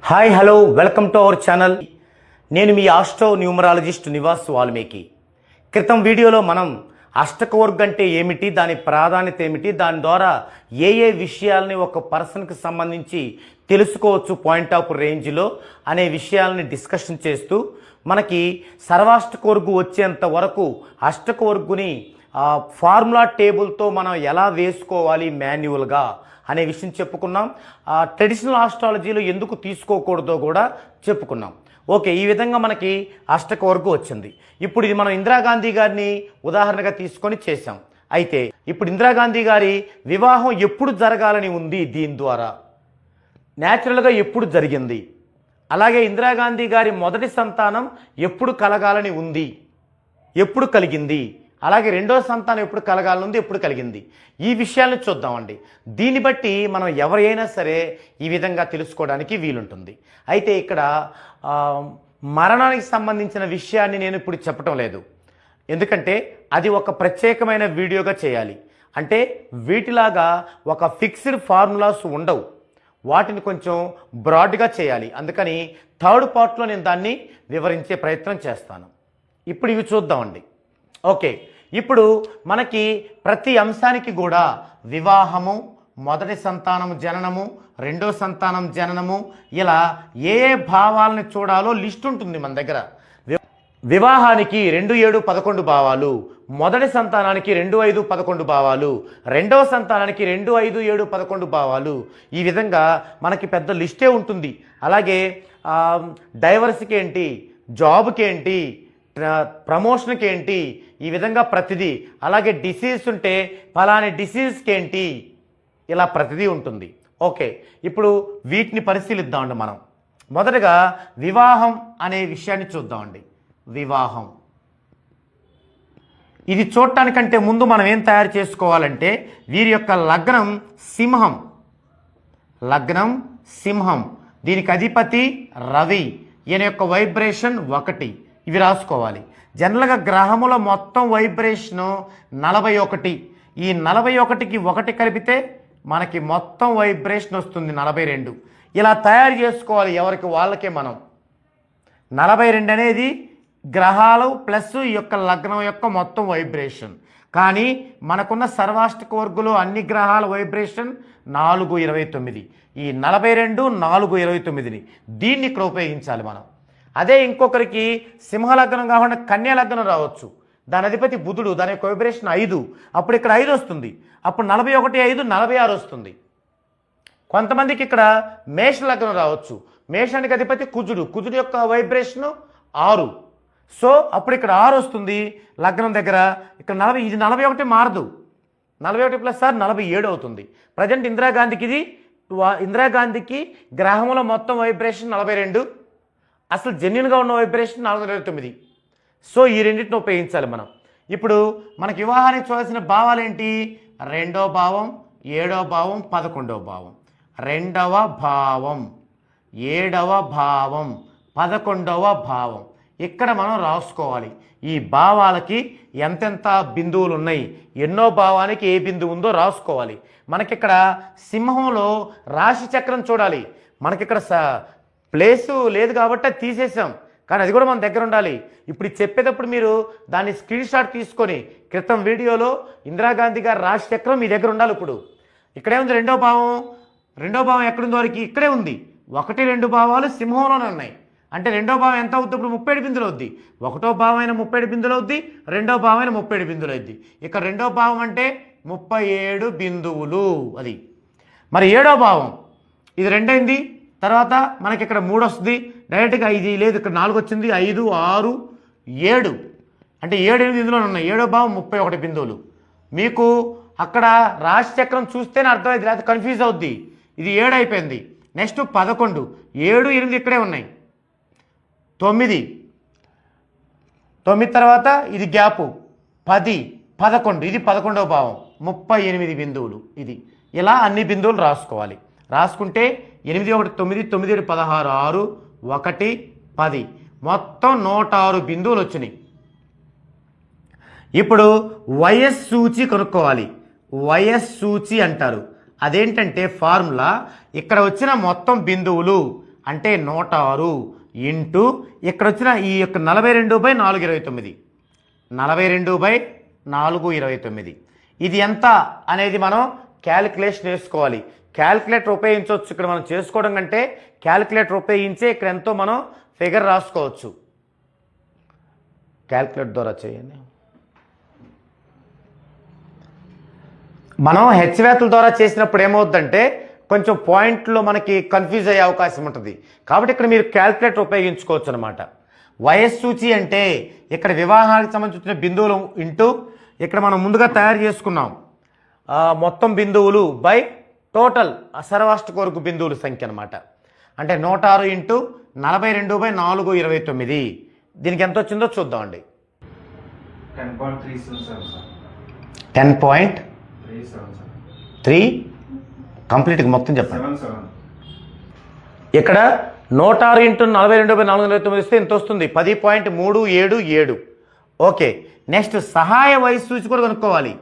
Hi hello welcome to our channel. నేను మీ astro numerologist Nivas Valmiki. క్రితం వీడియోలో మనం అష్టకవర్గ అంటే ఏమిటి, దాని ప్రాధాన్యత ఏమిటి, దాని ద్వారా ఏ విషయాలని ఒక పర్సన్కి సంబంధించి తెలుసుకోవచ్చు పాయింట్ ఆఫ్ రేంజ్లో అనే విషయాలని డిస్కషన్ చేస్తూ మనకి సర్వాష్టకవర్గు వచ్చేంత వరకు అష్టకవర్గుని ఫార్ములా టేబుల్తో మనం ఎలా వేసుకోవాలి మాన్యువల్గా అనే విషయం చెప్పుకున్నాం. ట్రెడిషనల్ ఆస్ట్రాలజీలో ఎందుకు తీసుకోకూడదో కూడా చెప్పుకున్నాం. ఓకే, ఈ విధంగా మనకి అష్టకవర్గు వచ్చింది. ఇప్పుడు ఇది మనం ఇందిరాగాంధీ గారిని ఉదాహరణగా తీసుకొని చేశాం. అయితే ఇప్పుడు ఇందిరాగాంధీ గారి వివాహం ఎప్పుడు జరగాలని ఉంది, దీని ద్వారా న్యాచురల్గా ఎప్పుడు జరిగింది, అలాగే ఇందిరాగాంధీ గారి మొదటి సంతానం ఎప్పుడు కలగాలని ఉంది, ఎప్పుడు కలిగింది, అలాగే రెండో సంతానం ఎప్పుడు కలగాలని ఉంది, ఎప్పుడు కలిగింది, ఈ విషయాలను చూద్దామండి. దీన్ని బట్టి మనం ఎవరైనా సరే ఈ విధంగా తెలుసుకోవడానికి వీలుంటుంది. అయితే ఇక్కడ మరణానికి సంబంధించిన విషయాన్ని నేను ఇప్పుడు చెప్పటం లేదు, ఎందుకంటే అది ఒక ప్రత్యేకమైన వీడియోగా చేయాలి. అంటే వీటిలాగా ఒక ఫిక్స్డ్ ఫార్ములాస్ ఉండవు, వాటిని కొంచెం బ్రాడ్గా చేయాలి. అందుకని థర్డ్ పార్ట్లో నేను దాన్ని వివరించే ప్రయత్నం చేస్తాను. ఇప్పుడు ఇవి చూద్దామండి. ఓకే, ఇప్పుడు మనకి ప్రతి అంశానికి కూడా వివాహము, మొదటి సంతానం జననము, రెండో సంతానం జననము, ఇలా ఏ భావాలను చూడాలో లిస్ట్ ఉంటుంది మన దగ్గర. వివాహానికి 2, 7, 11 భావాలు, మొదటి సంతానానికి 2, 5, 11 భావాలు, రెండవ సంతానానికి 2, 5, 7, 11 భావాలు, ఈ విధంగా మనకి పెద్ద లిస్టే ఉంటుంది. అలాగే డైవర్స్కి ఏంటి, జాబ్కి ఏంటి, ప్రమోషన్కి ఏంటి, ఈ విధంగా ప్రతిదీ. అలాగే డిసీజ్ ఉంటే ఫలాని డిసీజ్కి ఏంటి, ఇలా ప్రతిదీ ఉంటుంది. ఓకే, ఇప్పుడు వీటిని పరిశీలిద్దామండి మనం. మొదటగా వివాహం అనే విషయాన్ని చూద్దామండి. వివాహం ఇది చూడటానికంటే ముందు మనం ఏం తయారు చేసుకోవాలంటే వీరి యొక్క లగ్నం సింహం, లగ్నం సింహం, దీనికి అధిపతి రవి, ఈయన యొక్క వైబ్రేషన్ 1, ఇవి రాసుకోవాలి. జనరల్గా గ్రహముల మొత్తం వైబ్రేషను 41. ఈ 41కి 1 కలిపితే మనకి మొత్తం వైబ్రేషన్ వస్తుంది 42. ఇలా తయారు చేసుకోవాలి ఎవరికి వాళ్ళకే మనం. 42 అనేది గ్రహాలు ప్లస్ ఈ యొక్క లగ్నం యొక్క మొత్తం వైబ్రేషన్. కానీ మనకున్న సర్వాష్టకవర్గులో అన్ని గ్రహాల వైబ్రేషన్ 429. ఈ 42 429ని దీన్ని ఇక్కడ ఉపయోగించాలి మనం. అదే ఇంకొకరికి సింహలగ్నం కాకుండా కన్యా లగ్నం రావచ్చు, దాని అధిపతి బుధుడు, దాని యొక్క వైబ్రేషన్ 5, అప్పుడు ఇక్కడ 5 వస్తుంది, అప్పుడు 41, 5, 46 వస్తుంది. కొంతమందికి ఇక్కడ మేష లగ్నం రావచ్చు, మేషానికి అధిపతి కుజుడు, కుజుడు యొక్క వైబ్రేషను 6, సో అప్పుడు ఇక్కడ 6 వస్తుంది లగ్నం దగ్గర. ఇక్కడ 40, ఇది 41 మారదు, 41 + 6 47 అవుతుంది. ప్రజెంట్ ఇందిరాగాంధీకి గ్రహముల మొత్తం వైబ్రేషన్ 42, అసలు జెన్యున్గా ఉన్న వైబ్రేషన్ 429. సో ఈ రెండింటిని ఉపయోగించాలి మనం. ఇప్పుడు మనకి వివాహానికి చూడాల్సిన భావాలు ఏంటి, 2వ భావం, 7వ భావం, 11వ భావం. 2వ భావం, 7వ భావం, 11వ భావం ఇక్కడ మనం రాసుకోవాలి. ఈ భావాలకి ఎంతెంత బిందువులు ఉన్నాయి, ఎన్నో భావానికి ఏ బిందువు ఉందో రాసుకోవాలి. మనకిక్కడ సింహంలో రాశి చక్రం చూడాలి. మనకిక్కడ ప్లేసు లేదు కాబట్టి అది తీసేసాం, కానీ అది కూడా మన దగ్గర ఉండాలి. ఇప్పుడు చెప్పేటప్పుడు మీరు దాన్ని స్క్రీన్ షాట్ తీసుకొని క్రితం వీడియోలో ఇందిరాగాంధీ గారి రాశి చక్రం మీ దగ్గర ఉండాలి. ఇప్పుడు ఇక్కడే ఉంది 2వ భావం, 2వ భావం ఎక్కడుంది వరకు ఇక్కడే ఉంది. 1, 2 భావాలు సింహంలోనే ఉన్నాయి. అంటే 2వ భావం ఎంత అవుతుంది, ఇప్పుడు 37 బిందులు అవుద్ది. 1వ భావం అయినా 37 బిందులు అవుద్ది, 2వ భావం అయినా 37 బిందులు అవుద్ది. ఇక్కడ 2వ భావం అంటే 37 బిందువులు అది. మరి 7వ భావం ఇది 2 అయింది, తర్వాత మనకి ఇక్కడ 3 వస్తుంది, డైరెక్ట్గా 5 లేదు, ఇక్కడ 4 వచ్చింది, 5, 6, 7 అంటే 7, 8 ఇందులోనే ఉన్నాయి. 7వ భావం 31 బిందువులు. మీకు అక్కడ రాశి చక్రం చూస్తేనే అర్థమైంది, లేకపోతే కన్ఫ్యూజ్ అవుద్ది. ఇది 7 అయిపోయింది. నెక్స్ట్ 11, 7, 8 ఇక్కడే ఉన్నాయి. 9 తర్వాత ఇది గ్యాపు 10, 11 ఇది 11వ భావం 38 బిందువులు. ఇది ఇలా అన్ని బిందువులు రాసుకోవాలి. రాసుకుంటే 8, 1, 9, 9, 7, 16, 6, 1, 10 మొత్తం 106 బిందువులు వచ్చినాయి. ఇప్పుడు వయస్ సూచి కనుక్కోవాలి. వయస్ సూచి అంటారు. అదేంటంటే ఫార్ములా ఇక్కడ వచ్చిన మొత్తం బిందువులు అంటే 106 ఇంటూ ఇక్కడ వచ్చిన ఈ యొక్క 42/429 42/429 ఇది ఎంత అనేది మనం క్యాలిక్యులేషన్ వేసుకోవాలి. క్యాలిక్యులేటర్ ఉపయోగించవచ్చు. ఇక్కడ మనం చేసుకోవడం కంటే క్యాలిక్యులేటర్ ఉపయోగించే ఇక్కడ ఎంతో మనం ఫిగర్ రాసుకోవచ్చు. క్యాలిక్యులేటర్ ద్వారా చేయండి. మనం హెచ్వేతల ద్వారా చేసినప్పుడు ఏమవుతుందంటే కొంచెం పాయింట్లో మనకి కన్ఫ్యూజ్ అయ్యే అవకాశం ఉంటుంది. కాబట్టి ఇక్కడ మీరు క్యాలిక్యులేటర్ ఉపయోగించుకోవచ్చు అనమాట. వయస్సూచి అంటే ఇక్కడ వివాహానికి సంబంధించిన బిందువులు ఇంటూ ఇక్కడ మనం ముందుగా తయారు చేసుకున్నాం మొత్తం బిందువులు బై టోటల్ సర్వాష్టకోరుకు బిందువుల సంఖ్య అనమాట. అంటే 106 ఇంటూ 42/429 దీనికి ఎంత వచ్చిందో చూద్దామండి. 10.3 కంప్లీట్గా మొత్తం చెప్పండి. ఇక్కడ 106 ఇంటూ 42/429 ఇస్తే ఎంత వస్తుంది? 10.377. ఓకే, నెక్స్ట్ సహాయ వయస్సూచి కూడా కనుక్కోవాలి.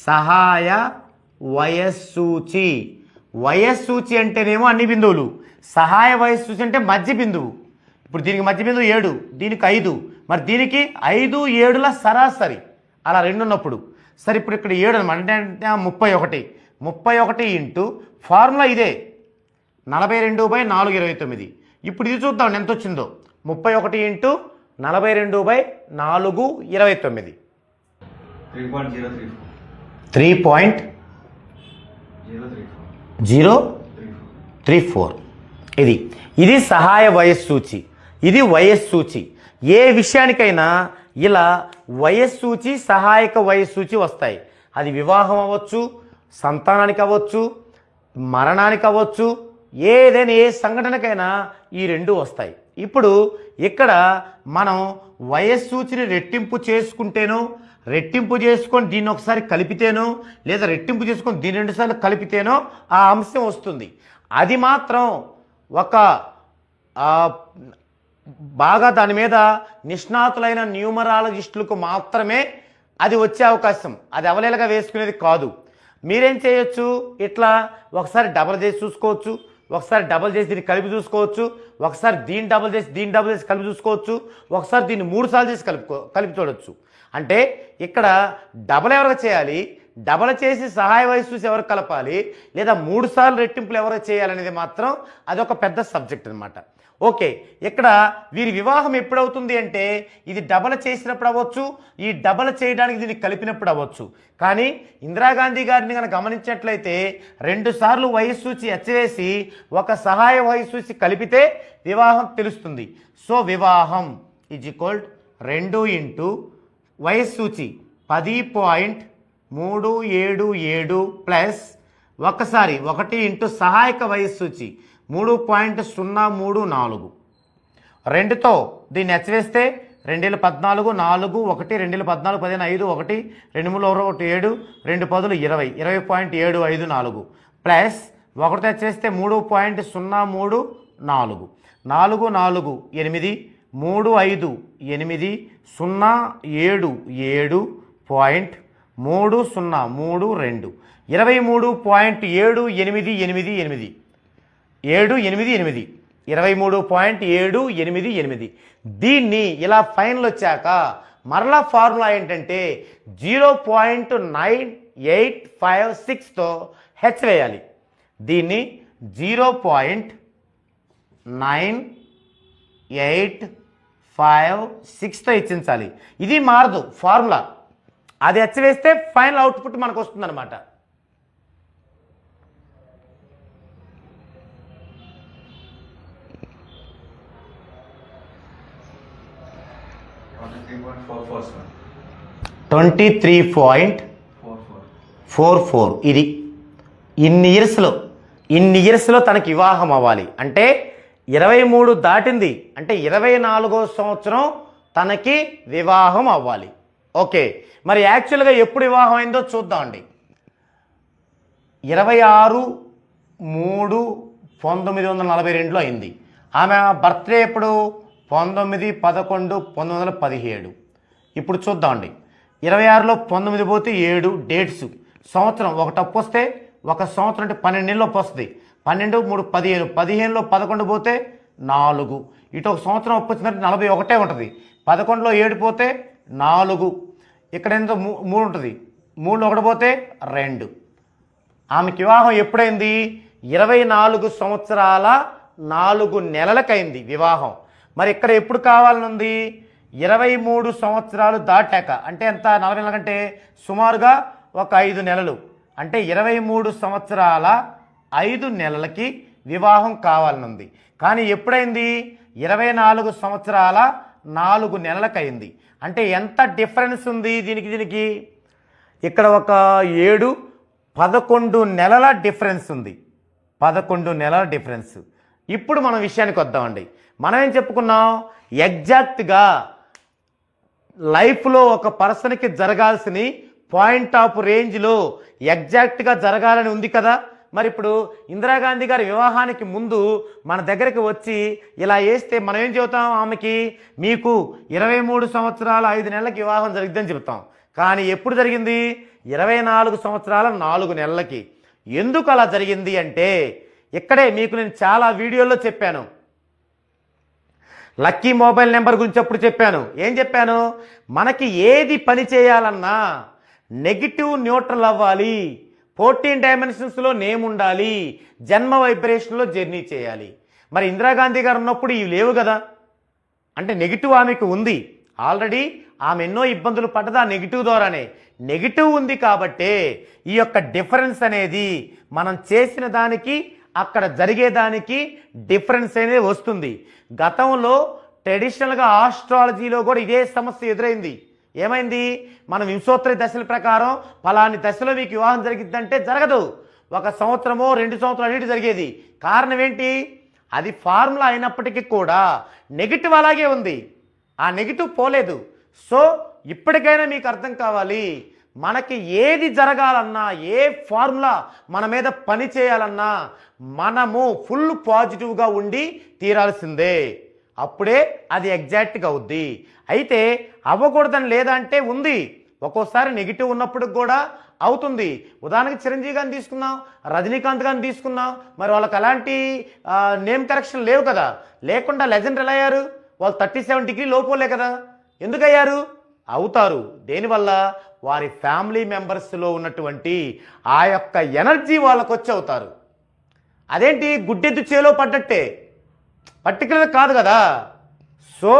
సహాయ వయస్సూచి. వయస్సూచి అంటేనేమో అన్ని బిందువులు, సహాయ వయస్సూచి అంటే మధ్య బిందువు. ఇప్పుడు దీనికి మధ్య బిందువు 7, దీనికి 5, మరి దీనికి 5, 7ల సరాసరి అలా రెండు ఉన్నప్పుడు సరే ఇప్పుడు ఇక్కడ 7 అనమాట. అంటే 31 ఇంటూ ఫార్ములా ఇదే 42/429. ఇప్పుడు ఇది చూద్దాం ఎంత వచ్చిందో. 31 ఇంటూ 42/429 3.034. ఇది సహాయ వయస్సూచి, ఇది వయస్సూచి. ఏ విషయానికైనా ఇలా వయస్సూచి సహాయక వయస్సూచి వస్తాయి. అది వివాహం అవ్వచ్చు, సంతానానికి అవ్వచ్చు, మరణానికి అవ్వచ్చు, ఏదైనా ఏ సంఘటనకైనా ఈ రెండు వస్తాయి. ఇప్పుడు ఇక్కడ మనం వయస్సూచిని రెట్టింపు చేసుకుంటేనో, రెట్టింపు చేసుకొని దీన్ని ఒకసారి కలిపితేనో, లేదా రెట్టింపు చేసుకొని దీన్ని 2 సార్లు కలిపితేనో ఆ అంశం వస్తుంది. అది మాత్రం ఒక బాగా దాని మీద నిష్ణాతులైన న్యూమరాలజిస్టులకు మాత్రమే అది వచ్చే అవకాశం. అది అవలేలగా వేసుకునేది కాదు. మీరేం చేయొచ్చు, ఇట్లా ఒకసారి డబల్ చేసి చూసుకోవచ్చు, ఒకసారి డబల్ చేసి దీన్ని కలిపి చూసుకోవచ్చు, ఒకసారి దీన్ని డబల్ చేసి కలిపి చూసుకోవచ్చు, ఒకసారి దీన్ని 3 సార్లు చేసి కలిపి చూడవచ్చు. అంటే ఇక్కడ డబల్ ఎవరికి చేయాలి, డబల్ చేసి సహాయ వయస్సూచి ఎవరు కలపాలి, లేదా 3 సార్లు రెట్టింపులు ఎవరు చేయాలనేది మాత్రం అదొక పెద్ద సబ్జెక్ట్ అనమాట. ఓకే, ఇక్కడ వీరి వివాహం ఎప్పుడవుతుంది అంటే ఇది డబల్ చేసినప్పుడు అవ్వచ్చు, ఈ డబల్ చేయడానికి దీన్ని కలిపినప్పుడు అవ్వచ్చు. కానీ ఇందిరాగాంధీ గారిని కనుక గమనించినట్లయితే 2 సార్లు వయస్సూచి ఎచ్చవేసి ఒక సహాయ వయస్సూచి కలిపితే వివాహం తెలుస్తుంది. సో వివాహం ఈజ్ ఈక్వల్ 2 ఇంటూ వయస్సూచి 10.377 ప్లస్ ఒకసారి 1 ఇంటూ సహాయక వయస్సూచి 3.034. 2తో దీన్ని హెచ్చవేస్తే 2014 4 1 2014 15 5 1 2 3 1 7 2 10 20 20.754 ప్లస్ 1తో హెచ్చవేస్తే 3.034 4 4 8 3 5 8 0 7 7.3032 23.788 23.788 దీన్ని ఇలా ఫైనల్ వచ్చాక మరలా ఫార్ములా ఏంటంటే 0.9856తో హెచ్ వేయాలి. దీన్ని 0.9856తో హెచ్చించాలి. ఇది మారదు ఫార్ములా. అది హెచ్ వేస్తే ఫైనల్ అవుట్పుట్ మనకు వస్తుందన్నమాట. ట్వంటీ 3.44. ఇది ఇన్ని ఇయర్స్లో తనకి వివాహం అవ్వాలి అంటే 23 దాటింది అంటే 24వ సంవత్సరం తనకి వివాహం అవ్వాలి. ఓకే, మరి యాక్చువల్గా ఎప్పుడు వివాహం అయిందో చూద్దామండి. 26/3/1942లో అయింది. ఆమె బర్త్డే ఎప్పుడు 19/11/1917. ఇప్పుడు చూద్దామండి. 26లో 19 పోతే 7 డేట్స్, సంవత్సరం ఒక తప్పు వస్తే ఒక సంవత్సరం అంటే 12 నెలలు వస్తుంది. 12 3 15, 15లో 11 పోతే 4, ఇటు ఒక సంవత్సరం వచ్చిందంటే 41 ఉంటుంది. 11లో 7 పోతే 4, ఇక్కడ ఎంత 3 ఉంటుంది, 3లో 1 పోతే 2. ఆమెకి వివాహం ఎప్పుడైంది? 24 సంవత్సరాల 4 నెలలకైంది వివాహం. మరి ఇక్కడ ఎప్పుడు కావాలని ఉంది? 23 సంవత్సరాలు దాటాక, అంటే ఎంత? 40 నెలల కంటే సుమారుగా ఒక 5 నెలలు, అంటే 23 సంవత్సరాల 5 నెలలకి వివాహం కావాలని ఉంది. కానీ ఎప్పుడైంది? 24 సంవత్సరాల 4 నెలలకైంది. అంటే ఎంత డిఫరెన్స్ ఉంది దీనికి? ఇక్కడ ఒక 7 11 నెలల డిఫరెన్స్ ఉంది. 11 నెలల డిఫరెన్స్. ఇప్పుడు మనం విషయానికి వద్దామండి. మనం ఏం చెప్పుకున్నాం? ఎగ్జాక్ట్గా లైఫ్లో ఒక పర్సన్కి జరగాల్సిన పాయింట్ ఆఫ్ రేంజ్లో ఎగ్జాక్ట్గా జరగాలని ఉంది కదా. మరి ఇప్పుడు ఇందిరాగాంధీ గారి వివాహానికి ముందు మన దగ్గరికి వచ్చి ఇలా వేస్తే మనం ఏం చెబుతాం? ఆమెకి మీకు 23 సంవత్సరాల 5 నెలలకి వివాహం జరిగిద్దని చెబుతాం. కానీ ఎప్పుడు జరిగింది? 24 సంవత్సరాల 4 నెలలకి. ఎందుకు అలా జరిగింది అంటే, ఇక్కడే మీకు నేను చాలా వీడియోల్లో చెప్పాను. లక్కీ మొబైల్ నెంబర్ గురించి అప్పుడు చెప్పాను. ఏం చెప్పాను? మనకి ఏది పని చేయాలన్నా నెగిటివ్ న్యూట్రల్ అవ్వాలి, 14 డైమెన్షన్స్లో నేమ్ ఉండాలి, జన్మ వైబ్రేషన్లో జర్నీ చేయాలి. మరి ఇందిరాగాంధీ గారు ఉన్నప్పుడు ఇవి లేవు కదా. అంటే నెగిటివ్ ఆమెకు ఉంది ఆల్రెడీ. ఆమె ఎన్నో ఇబ్బందులు పడ్డది ఆ నెగిటివ్ ద్వారానే. నెగిటివ్ ఉంది కాబట్టే ఈ యొక్క డిఫరెన్స్ అనేది మనం చేసిన దానికి అక్కడ జరిగేదానికి డిఫరెన్స్ అనేది వస్తుంది. గతంలో ట్రెడిషనల్గా ఆస్ట్రాలజీలో కూడా ఇదే సమస్య ఎదురైంది. ఏమైంది? మనం వింశోత్తరి దశల ప్రకారం ఫలాని దశలో మీకు వివాహం జరిగిద్దంటే జరగదు. 1 సంవత్సరమో 2 సంవత్సరాలు అన్నిటి జరిగేది. కారణం ఏంటి? అది ఫార్ములా అయినప్పటికీ కూడా నెగిటివ్ అలాగే ఉంది. ఆ నెగిటివ్ పోలేదు. సో ఇప్పటికైనా మీకు అర్థం కావాలి, మనకి ఏది జరగాలన్నా, ఏ ఫార్ములా మన మీద పని చేయాలన్నా మనము ఫుల్ పాజిటివ్గా ఉండి తీరాల్సిందే. అప్పుడే అది ఎగ్జాక్ట్గా అవుద్ది. అయితే అవ్వకూడదని లేదంటే ఉంది. ఒక్కోసారి నెగిటివ్ ఉన్నప్పుడు కూడా అవుతుంది. ఉదాహరణకి చిరంజీవి గారిని తీసుకున్నాం, రజనీకాంత్ గారిని తీసుకున్నాం. మరి వాళ్ళకి అలాంటి నేమ్ కరెక్షన్ లేవు కదా. లేకుండా లెజెండ్ ఎలా అయ్యారు? వాళ్ళు 37 డిగ్రీ లోపోలే కదా. ఎందుకు అయ్యారు? అవుతారు. దేనివల్ల? వారి ఫ్యామిలీ మెంబర్స్లో ఉన్నటువంటి ఆ యొక్క ఎనర్జీ వాళ్ళకు వచ్చి అవుతారు. అదేంటి? గుడ్డెద్దు చేలో పడ్డట్టే, పర్టికులర్ కాదు కదా. సో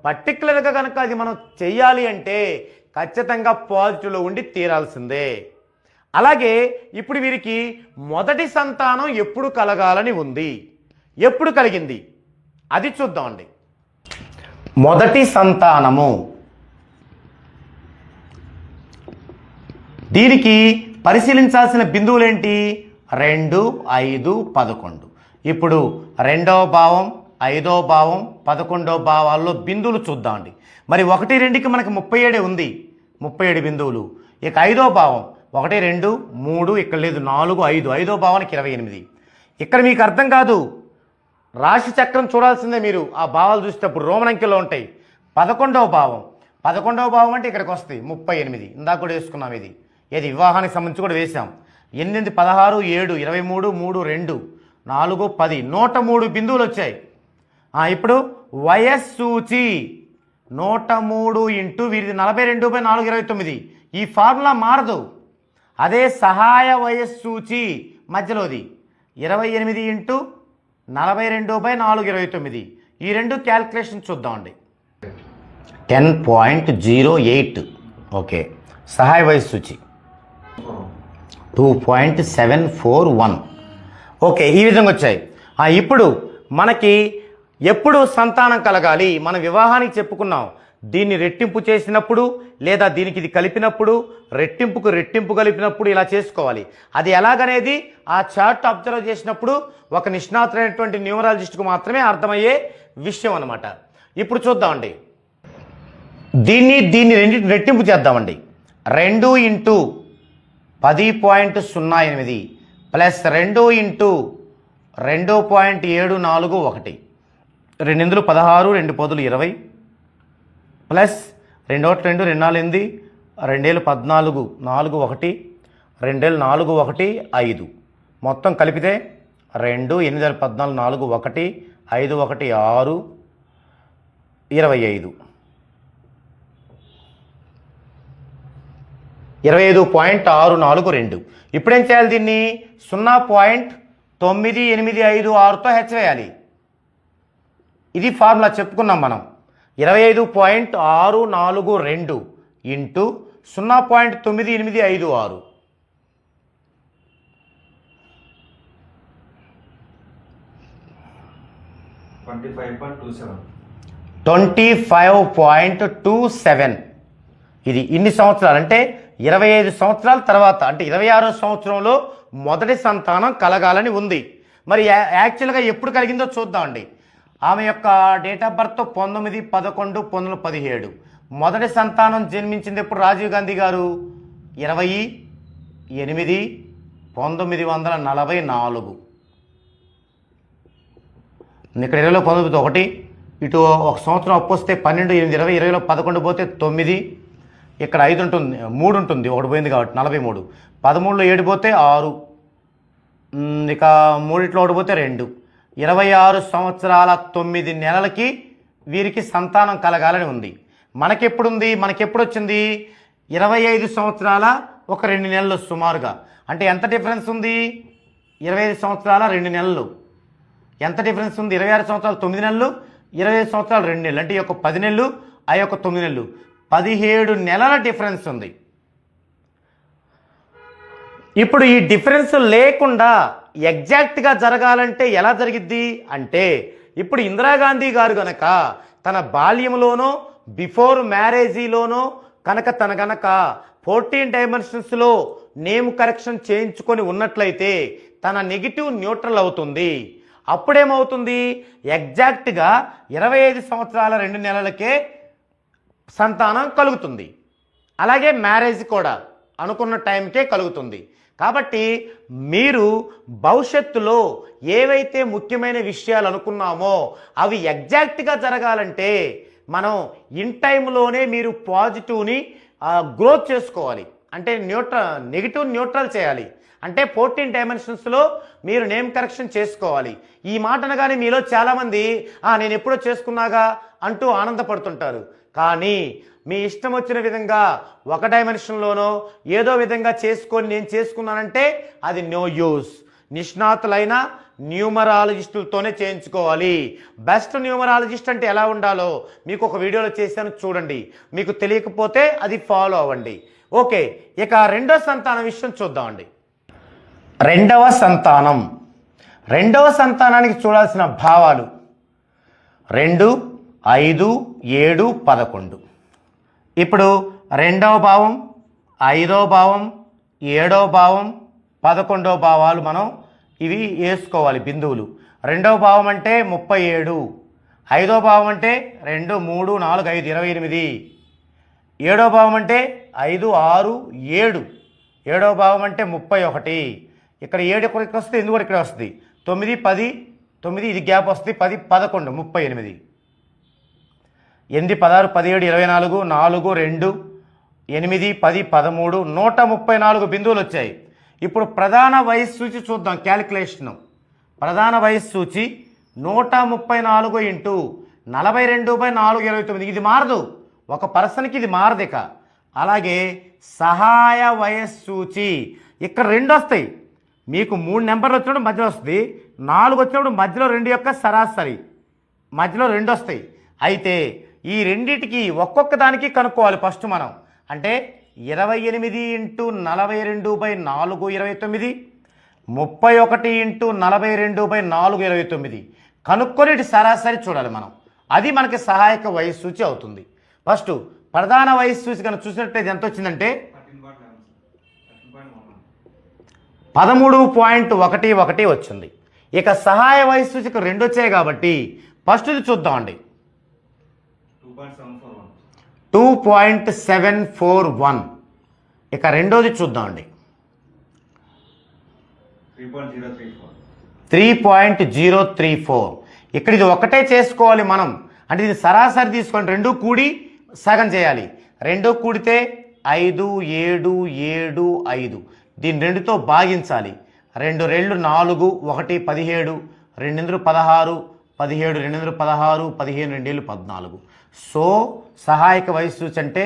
పర్టికులర్గా కనుక అది మనం చెయ్యాలి అంటే ఖచ్చితంగా పాజిటివ్లో ఉండి తీరాల్సిందే. అలాగే ఇప్పుడు వీరికి మొదటి సంతానం ఎప్పుడు కలగాలని ఉంది, ఎప్పుడు కలిగింది అది చూద్దామండి. మొదటి సంతానము, దీనికి పరిశీలించాల్సిన బిందువులేంటి? 2, 5, 11. ఇప్పుడు 2వ భావం, 5వ భావం, 11వ భావాల్లో బిందువులు చూద్దామండి. మరి 1, 2కి మనకి 37 ఉంది, 37 బిందువులు. ఇక 5వ భావం 1, 2, 3, ఇక్కడ లేదు 4, 5, 5వ భావానికి 28. ఇక్కడ మీకు అర్థం కాదు, రాశి చక్రం చూడాల్సిందే మీరు. ఆ భావాలు చూసేటప్పుడు రోమన్ అంకెలో ఉంటాయి. 11వ భావం, 11వ భావం అంటే ఇక్కడికి వస్తాయి 38. ఇందాక కూడా వేసుకున్నాం. ఇది వివాహానికి సంబంధించి కూడా వేసాం. 8, 16, 7, 23, 3, 2, 4, 10, 103 బిందువులు వచ్చాయి. ఇప్పుడు వయస్సూచి 103 ఇంటూ వీరిది 42/4 29. ఈ ఫార్ములా మారదు. అదే సహాయ వయస్సూచి మధ్యలోది 28 ఇంటూ 42/4 29. ఈ రెండు క్యాల్కులేషన్ చూద్దామండి. 10.08. ఓకే. సహాయ వయస్సూచి 2.741. ఓకే, ఈ విధంగా వచ్చాయి. ఇప్పుడు మనకి ఎప్పుడు సంతానం కలగాలి? మనం వివాహానికి చెప్పుకున్నాం. దీన్ని రెట్టింపు చేసినప్పుడు లేదా దీనికి ఇది కలిపినప్పుడు, రెట్టింపుకు రెట్టింపు కలిపినప్పుడు ఇలా చేసుకోవాలి. అది ఎలాగనేది ఆ చార్ట్ అబ్జర్వ్ చేసినప్పుడు ఒక నిష్ణాతులైనటువంటి న్యూమరాలజిస్ట్కు మాత్రమే అర్థమయ్యే విషయం అన్నమాట. ఇప్పుడు చూద్దామండి. దీన్ని రెండింటిని రెట్టింపు చేద్దామండి. 2 ఇంటూ 10.08 ప్లస్ 2 ఇంటూ 2.741. 2 ఇందులు 16, 2 పదులు 20 ప్లస్ 2 1 2 2 4 8, 2 14 4 1, 2 4 1 5, మొత్తం కలిపితే 2 8 14 4 1 5 1 6 25 25.642. ఇప్పుడేం చేయాలి దీన్ని 0.9856తో హెచ్ వేయాలి. ఇది ఫార్ములా చెప్పుకున్నాం మనం. 25.642 ఇంటూ 0.9856 25.27. ఇది ఇన్ని సంవత్సరాలు అంటే 25 సంవత్సరాల తర్వాత అంటే 26వ సంవత్సరంలో మొదటి సంతానం కలగాలని ఉంది. మరి యాక్చువల్గా ఎప్పుడు కలిగిందో చూద్దామండి. ఆమె యొక్క డేట్ ఆఫ్ బర్త్ 19/11/1917. మొదటి సంతానం జన్మించింది ఎప్పుడు రాజీవ్ గాంధీ గారు 28/1944. ఇక్కడ 20లో 19 1, ఇటు ఒక సంవత్సరం అప్పు వస్తే 12 8 20 20లో 11 పోతే 9, ఇక్కడ 5 ఉంటుంది 3 ఉంటుంది, ఒకటి పోయింది కాబట్టి 43, 13లో 7 పోతే 6, ఇక 3లో 1 పోతే 2, 26 సంవత్సరాల 9 నెలలకి వీరికి సంతానం కలగాలని ఉంది. మనకెప్పుడుంది, మనకెప్పుడు వచ్చింది 25 సంవత్సరాల ఒక 2 నెలలు సుమారుగా. అంటే ఎంత డిఫరెన్స్ ఉంది 25 సంవత్సరాల 2 నెలలు, ఎంత డిఫరెన్స్ ఉంది 26 సంవత్సరాలు 9 నెలలు 25 సంవత్సరాలు 2 నెలలు, అంటే ఈ యొక్క 10 నెలలు ఆ యొక్క 9 నెలలు 17 నెలల డిఫరెన్స్ ఉంది. ఇప్పుడు ఈ డిఫరెన్స్ లేకుండా ఎగ్జాక్ట్గా జరగాలంటే ఎలా జరిగిద్ది అంటే, ఇప్పుడు ఇందిరాగాంధీ గారు గనక తన బాల్యంలోనో బిఫోర్ మ్యారేజీలోనో కనుక 14 డైమెన్షన్స్లో నేమ్ కరెక్షన్ చేయించుకొని ఉన్నట్లయితే తన నెగిటివ్ న్యూట్రల్ అవుతుంది. అప్పుడేమవుతుంది ఎగ్జాక్ట్గా 25 సంవత్సరాల 2 నెలలకే సంతానం కలుగుతుంది. అలాగే మ్యారేజ్ కూడా అనుకున్న టైంకే కలుగుతుంది. కాబట్టి మీరు భవిష్యత్తులో ఏవైతే ముఖ్యమైన విషయాలు అనుకున్నామో అవి ఎగ్జాక్ట్గా జరగాలంటే మనం ఇన్ టైంలోనే మీరు పాజిటివ్ని గ్రోత్ చేసుకోవాలి. అంటే నెగిటివ్ న్యూట్రల్ చేయాలి. అంటే 14 డైమెన్షన్స్లో మీరు నేమ్ కరెక్షన్ చేసుకోవాలి. ఈ మాట అనగానే మీలో చాలామంది నేను ఎప్పుడో చేసుకున్నాగా అంటూ ఆనందపడుతుంటారు. కానీ మీ ఇష్టం వచ్చిన విధంగా ఒక డైమెన్షన్లోనో ఏదో విధంగా చేసుకొని నేను చేసుకున్నానంటే అది నో యూస్. నిష్ణాతులైన న్యూమరాలజిస్టులతోనే చేయించుకోవాలి. బెస్ట్ న్యూమరాలజిస్ట్ అంటే ఎలా ఉండాలో మీకు ఒక వీడియోలో చేశాను, చూడండి. మీకు తెలియకపోతే అది ఫాలో అవ్వండి. ఓకే, ఇక రెండో సంతానం విషయం చూద్దామండి. రెండవ సంతానానికి చూడాల్సిన భావాలు 2 5 7 11. ఇప్పుడు 2వ భావం 5వ భావం 7వ భావం 11వ భావాలు మనం ఇవి వేసుకోవాలి బిందువులు. 2వ భావం అంటే 37, 5వ భావం అంటే 2 3 4 5 28, 7వ భావం అంటే 5 6 7, 7వ భావం అంటే 31, ఇక్కడ 7 ఇక్కడికి వస్తుంది, ఎందుకు ఇక్కడ వస్తుంది 9 10 9, ఇది గ్యాప్ వస్తుంది 10 11 38, 8 16 17 24 4 2 8 10 13 134 బిందువులు వచ్చాయి. ఇప్పుడు ప్రధాన వయస్సు సూచి చూద్దాం. క్యాలిక్యులేషన్ ప్రధాన వయస్సు సూచి 134 ఇంటూ 42/4 29. ఇది మారదు, ఒక పర్సన్కి ఇది మారదు. ఇక అలాగే సహాయ వయస్సు సూచి ఇక్కడ 2 వస్తాయి. మీకు 3 నెంబర్లు వచ్చినప్పుడు మధ్యలో వస్తుంది, 4 వచ్చినప్పుడు మధ్యలో 2 యొక్క సరాసరి మధ్యలో 2 వస్తాయి. అయితే ఈ రెండిటికి ఒక్కొక్క దానికి కనుక్కోవాలి ఫస్ట్ మనం. అంటే 28 ఇంటూ 42/4 29, 31 ఇంటూ 42/4 29 కనుక్కొని సరాసరి చూడాలి మనం. అది మనకి సహాయక వయస్సు సూచి అవుతుంది. ఫస్ట్ ప్రధాన వయస్సు సూచి కనుక చూసినట్లయితే ఎంత వచ్చిందంటే 13.11 వచ్చింది. ఇక సహాయ వయస్సు సూచిక 2 వచ్చాయి కాబట్టి ఫస్ట్ ఇది చూద్దామండి. 2.741. ఇక రెండోది చూద్దామండి 3.034. ఇక్కడ ఇది ఒకటే చేసుకోవాలి మనం. అంటే ఇది సరాసరి తీసుకొని 2 కూడి సగం చేయాలి. 2 కూడితే 5 7 7 5, దీన్ని 2తో భాగించాలి. 2 రెళ్ళు 4 1 17 2 16 17 2 16 15 2 14. సో సహాయక వయస్సు సూచి అంటే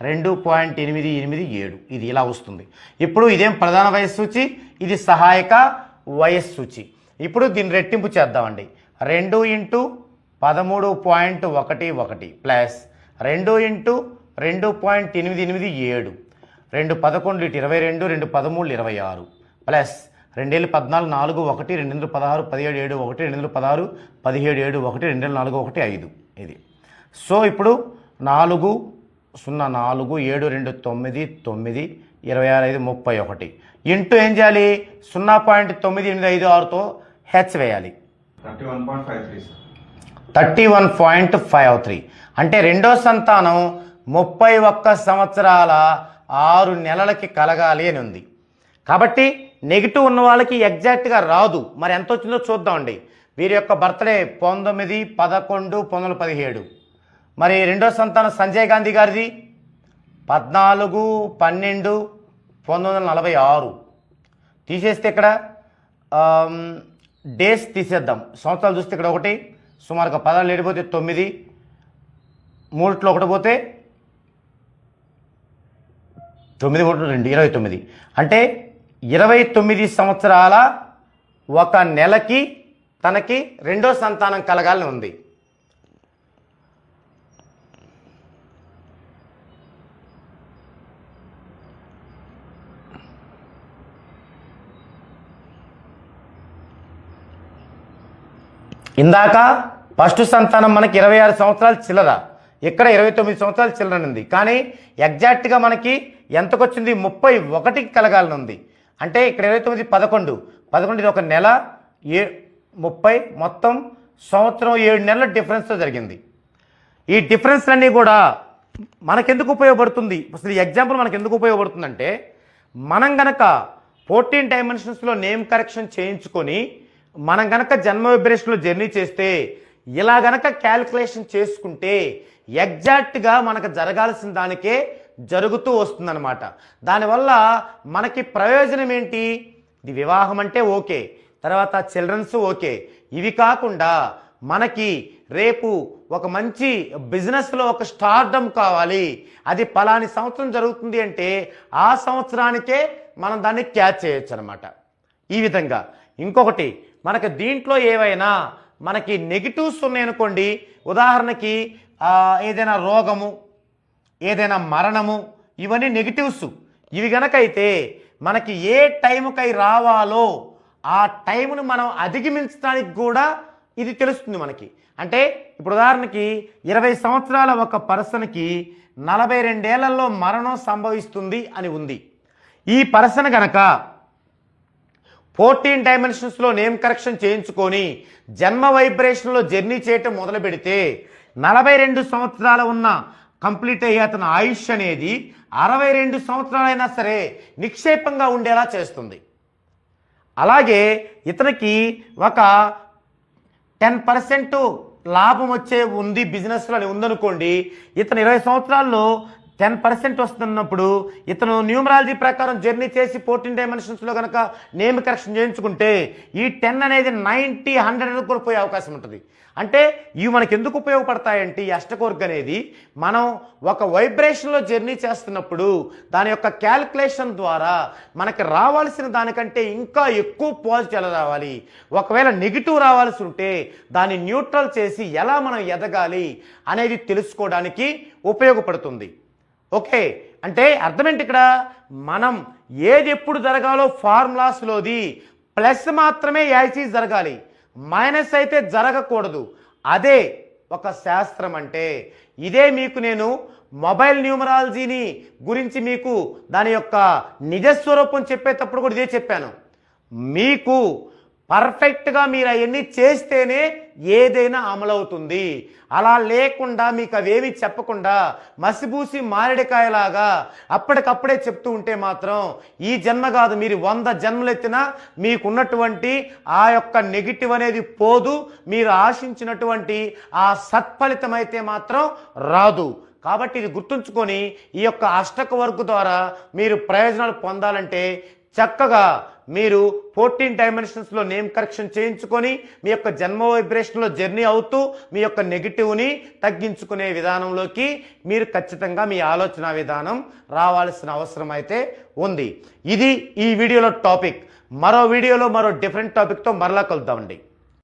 2.887 ఇది ఇలా వస్తుంది. ఇప్పుడు ఇదేం ప్రధాన వయస్సు సూచి, ఇది సహాయక వయస్సు సూచి. ఇప్పుడు దీన్ని రెట్టింపు చేద్దామండి. 2 × 13.11 ప్లస్ 2 × 2.887 2 11 22 2 13 26 ప్లస్ 2 14 4 1 2 16 17 7 1 2 16 17 7 1 2 4 1 5 ఇది. సో ఇప్పుడు 4 0 4 7 2 9 9 26 5 31 ఇంటూ ఏం చేయాలి 0.9856తో హెచ్ వేయాలి 31.53 అంటే రెండో సంతానం 31 సంవత్సరాల 6 నెలలకి కలగాలి అని ఉంది. కాబట్టి నెగిటివ్ ఉన్న వాళ్ళకి ఎగ్జాక్ట్గా రాదు. మరి ఎంత వచ్చిందో చూద్దామండి. వీరి యొక్క బర్త్డే 19 11 1917. మరి రెండో సంతానం సంజయ్ గాంధీ గారిది 14 12 1946. తీసేస్తే ఇక్కడ డేస్ తీసేద్దాం. సంవత్సరాలు చూస్తే ఇక్కడ ఒకటి సుమారుగా 16 లేడిపోతే 9 3లో 1 పోతే 9 2 29 అంటే 29 సంవత్సరాల 1 నెలకి తనకి రెండో సంతానం కలగాలని ఉంది. ఇందాక ఫస్ట్ సంతానం మనకి 26 సంవత్సరాలు చిల్లర, ఇక్కడ 29 సంవత్సరాలు చిల్లర ఉంది. కానీ ఎగ్జాక్ట్గా మనకి ఎంతకు వచ్చింది 31కి కలగాలని ఉంది. అంటే ఇక్కడ 29 11 11 ఇది 1 నెల 30 మొత్తం సంవత్సరం 7 నెలల డిఫరెన్స్తో జరిగింది. ఈ డిఫరెన్స్లన్నీ కూడా మనకెందుకు ఉపయోగపడుతుంది, అసలు ఈ ఎగ్జాంపుల్ మనకు ఎందుకు ఉపయోగపడుతుందంటే మనం గనక 14 డైమెన్షన్స్లో నేమ్ కరెక్షన్ చేయించుకొని మనం గనక జన్మ వైబ్రేషన్లో జర్నీ చేస్తే ఇలా గనక క్యాల్కులేషన్ చేసుకుంటే ఎగ్జాక్ట్గా మనకు జరగాల్సిన దానికే జరుగుతూ వస్తుందన్నమాట. దానివల్ల మనకి ప్రయోజనం ఏంటి, ఇది వివాహం అంటే ఓకే, తర్వాత చిల్డ్రన్స్ ఓకే, ఇవి కాకుండా మనకి రేపు ఒక మంచి బిజినెస్లో ఒక స్టార్డమ్ కావాలి, అది పలాని సంవత్సరం జరుగుతుంది అంటే ఆ సంవత్సరానికే మనం దాన్ని క్యాచ్ చేయొచ్చు అనమాట. ఈ విధంగా ఇంకొకటి మనకి దీంట్లో ఏవైనా మనకి నెగిటివ్స్ ఉన్నాయనుకోండి, ఉదాహరణకి ఏదైనా రోగము ఏదైనా మరణము ఇవన్నీ నెగిటివ్స్. ఇవి గనక అయితే మనకి ఏ టైంకై రావాలో ఆ టైంను మనం అధిగమించడానికి కూడా ఇది తెలుస్తుంది మనకి. అంటే ఇప్పుడు ఉదాహరణకి 20 సంవత్సరాల ఒక పర్సన్కి 42 ఏళ్లలో మరణం సంభవిస్తుంది అని ఉంది. ఈ పర్సన్ గనక 14 డైమెన్షన్స్లో నేమ్ కరెక్షన్ చేయించుకొని జన్మ వైబ్రేషన్లో జర్నీ చేయటం మొదలు పెడితే 42 సంవత్సరాలు ఉన్న కంప్లీట్ అయ్యే అతని ఆయుష్ అనేది 62 సంవత్సరాలైనా సరే నిక్షేపంగా ఉండేలా చేస్తుంది. అలాగే ఇతనికి ఒక 10% లాభం వచ్చే ఉంది బిజినెస్లో అని ఉందనుకోండి, ఇతను 20 సంవత్సరాల్లో 10% వస్తున్నప్పుడు ఇతను న్యూమరాలజీ ప్రకారం జర్నీ చేసి 14 డైమెన్షన్స్లో కనుక నేమ్ కరెక్షన్ చేయించుకుంటే ఈ 10 అనేది 90 100 కూడా పోయే అవకాశం ఉంటుంది. అంటే ఇవి మనకు ఎందుకు ఉపయోగపడతాయంటే ఈ అష్టకోర్గ్ అనేది మనం ఒక వైబ్రేషన్లో జర్నీ చేస్తున్నప్పుడు దాని యొక్క క్యాల్కులేషన్ ద్వారా మనకి రావాల్సిన దానికంటే ఇంకా ఎక్కువ పాజిటివ్ ఎలా రావాలి, ఒకవేళ నెగిటివ్ రావాల్సి ఉంటే దాన్ని న్యూట్రల్ చేసి ఎలా మనం ఎదగాలి అనేది తెలుసుకోవడానికి ఉపయోగపడుతుంది. ఓకే, అంటే అర్థమేంటి, ఇక్కడ మనం ఏది ఎప్పుడు జరగాలో ఫార్ములాస్లోది ప్లస్ మాత్రమే యాసిస్ జరగాలి, మైనస్ అయితే జరగకూడదు. అదే ఒక శాస్త్రం అంటే. ఇదే మీకు నేను మొబైల్ న్యూమరాలజీని గురించి మీకు దాని యొక్క నిజస్వరూపం చెప్పేటప్పుడు కూడా ఇదే చెప్పాను. మీకు పర్ఫెక్ట్గా మీరు అవన్నీ చేస్తేనే ఏదైనా అమలవుతుంది. అలా లేకుండా మీకు అవేమి చెప్పకుండా మసిబూసి మామిడికాయలాగా అప్పటికప్పుడే చెప్తూ ఉంటే మాత్రం ఈ జన్మ కాదు, మీరు 100 జన్మలు ఎత్తినా మీకున్నటువంటి ఆ యొక్క నెగిటివ్ అనేది పోదు, మీరు ఆశించినటువంటి ఆ సత్ఫలితం అయితే మాత్రం రాదు. కాబట్టి ఇది గుర్తుంచుకొని ఈ యొక్క అష్టక వర్గ ద్వారా మీరు ప్రయోజనాలు పొందాలంటే చక్కగా మీరు 14 డైమెన్షన్స్లో నేమ్ కరెక్షన్ చేయించుకొని మీ యొక్క జన్మ వైబ్రేషన్లో జర్నీ అవుతూ మీ యొక్క నెగిటివ్ని తగ్గించుకునే విధానంలోకి మీరు ఖచ్చితంగా మీ ఆలోచన విధానం రావాల్సిన అవసరం అయితే ఉంది. ఇది ఈ వీడియోలో టాపిక్. మరో వీడియోలో మరో డిఫరెంట్ టాపిక్తో మరలా కలుద్దామండి.